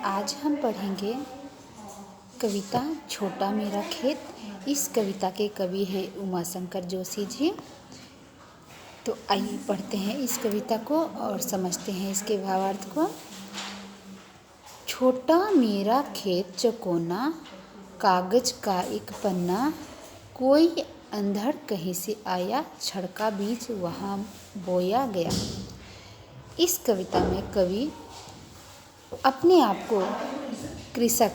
आज हम पढ़ेंगे कविता छोटा मेरा खेत। इस कविता के कवि हैं उमाशंकर जोशी जी। तो आइए पढ़ते हैं इस कविता को और समझते हैं इसके भावार्थ को। छोटा मेरा खेत चौकोना, कागज का एक पन्ना, कोई अंधड़ कहीं से आया, छड़का बीज वहाँ बोया गया। इस कविता में कवि अपने आप को कृषक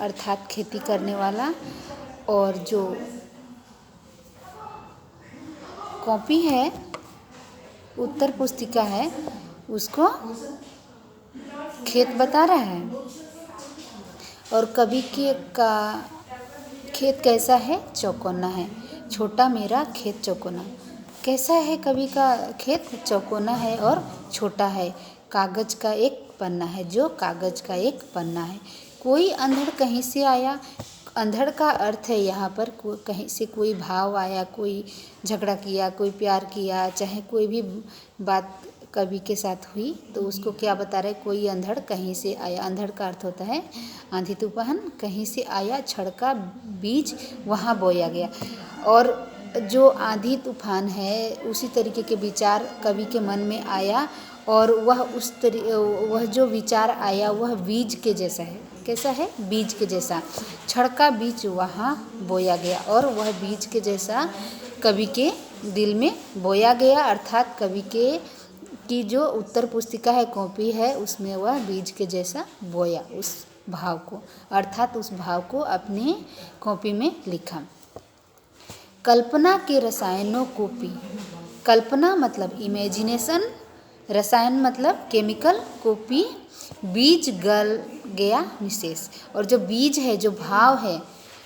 अर्थात खेती करने वाला और जो कॉपी है उत्तर पुस्तिका है उसको खेत बता रहा है। और कवि का खेत कैसा है? चौकोना है। छोटा मेरा खेत चौकोना। कैसा है कवि का खेत? चौकोना है और छोटा है। कागज का एक पन्ना है, जो कागज का एक पन्ना है। कोई अंधड़ कहीं से आया। अंधड़ का अर्थ है यहाँ पर कहीं से कोई भाव आया, कोई झगड़ा किया, कोई प्यार किया, चाहे कोई भी बात कवि के साथ हुई तो उसको क्या बता रहे? कोई अंधड़ कहीं से आया। अंधड़ का अर्थ होता है आंधी तूफान। कहीं से आया, छड़का बीज वहाँ बोया गया। और जो आंधी तूफान है उसी तरीके के विचार कवि के मन में आया और वह जो विचार आया वह बीज के जैसा है। कैसा है? बीज के जैसा। छड़का बीज वहाँ बोया गया और वह बीज के जैसा कवि के दिल में बोया गया। अर्थात कवि की जो उत्तर पुस्तिका है, कॉपी है, उसमें वह बीज के जैसा बोया उस भाव को, अर्थात उस भाव को अपने कॉपी में लिखा। कल्पना के रसायनों को पी। कल्पना मतलब इमेजिनेशन, रसायन मतलब केमिकल, कॉपी बीज गल गया निशेष। और जो बीज है, जो भाव है,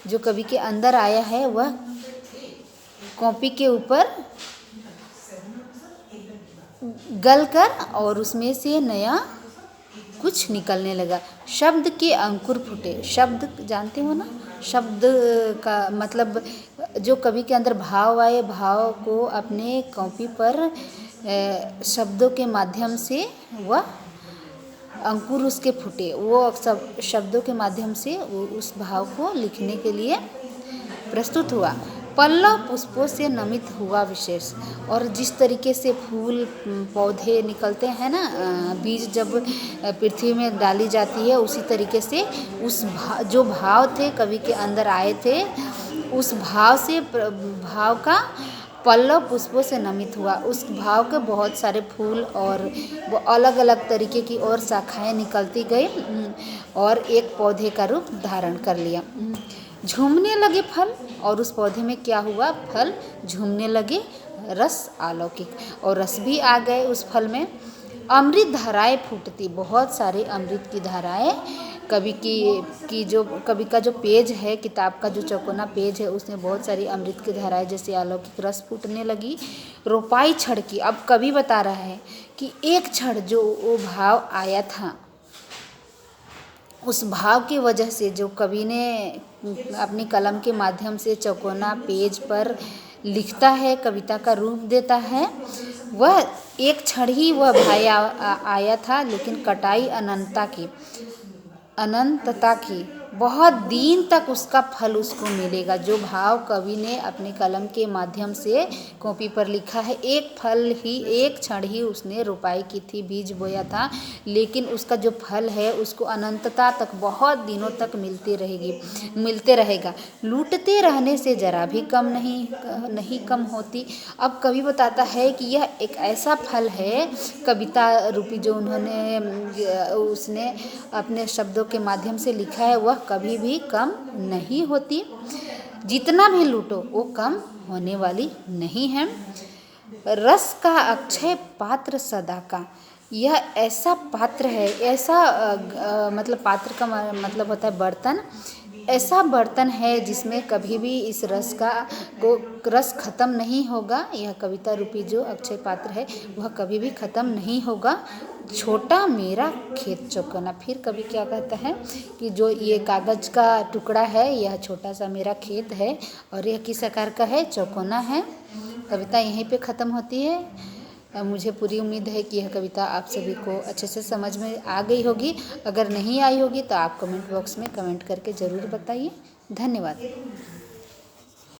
जो कवि के अंदर आया है वह कॉपी के ऊपर गल कर और उसमें से नया कुछ निकलने लगा। शब्द के अंकुर फूटे। शब्द जानते हो ना? शब्द का मतलब जो कवि के अंदर भाव आए, भाव को अपने कॉपी पर शब्दों के माध्यम से वह अंकुर उसके फूटे। वो सब शब्दों के माध्यम से वो उस भाव को लिखने के लिए प्रस्तुत हुआ। पल्लव पुष्पों से नमित हुआ विशेष। और जिस तरीके से फूल पौधे निकलते हैं ना, बीज जब पृथ्वी में डाली जाती है, उसी तरीके से जो भाव थे कवि के अंदर आए थे, उस भाव का पल्लव पुष्पों से नमित हुआ। उस भाव के बहुत सारे फूल और वो अलग अलग तरीके की और शाखाएं निकलती गई और एक पौधे का रूप धारण कर लिया। झूमने लगे फल। और उस पौधे में क्या हुआ? फल झूमने लगे। रस अलौकिक, और रस भी आ गए उस फल में। अमृत धाराएं फूटती। बहुत सारे अमृत की धाराएं कवि कवि का जो पेज है, किताब का जो चौकोना पेज है, उसमें बहुत सारी अमृत की धाराएं जैसे अलौकिक रस फूटने लगी। रोपाई छड़ की। अब कवि बता रहा है कि एक क्षण जो वो भाव आया था, उस भाव की वजह से जो कवि ने अपनी कलम के माध्यम से चौकोना पेज पर लिखता है, कविता का रूप देता है, वह एक क्षण ही वह भाव आया था, लेकिन कटाई अनंतता की बहुत दिन तक उसका फल उसको मिलेगा। जो भाव कवि ने अपने कलम के माध्यम से कॉपी पर लिखा है, एक क्षण ही उसने रोपाई की थी, बीज बोया था, लेकिन उसका जो फल है उसको अनंतता तक, बहुत दिनों तक मिलते रहेगा। लूटते रहने से जरा भी कम नहीं कम होती। अब कवि बताता है कि यह एक ऐसा फल है, कविता रूपी जो उसने अपने शब्दों के माध्यम से लिखा है, वह कभी भी कम नहीं होती। जितना भी लूटो वो कम होने वाली नहीं है। रस का अक्षय पात्र सदा का। यह ऐसा पात्र है, ऐसा मतलब पात्र का मतलब होता है बर्तन। ऐसा बर्तन है जिसमें कभी भी इस रस खत्म नहीं होगा। यह कविता रूपी जो अक्षय पात्र है वह कभी भी खत्म नहीं होगा। छोटा मेरा खेत चौकोना। फिर कवि क्या कहता है कि जो ये कागज का टुकड़ा है, यह छोटा सा मेरा खेत है और यह किस आकार का है? चौकोना है। कविता यहीं पे ख़त्म होती है। मुझे पूरी उम्मीद है कि यह कविता आप सभी को अच्छे से समझ में आ गई होगी। अगर नहीं आई होगी तो आप कमेंट बॉक्स में कमेंट करके ज़रूर बताइए। धन्यवाद।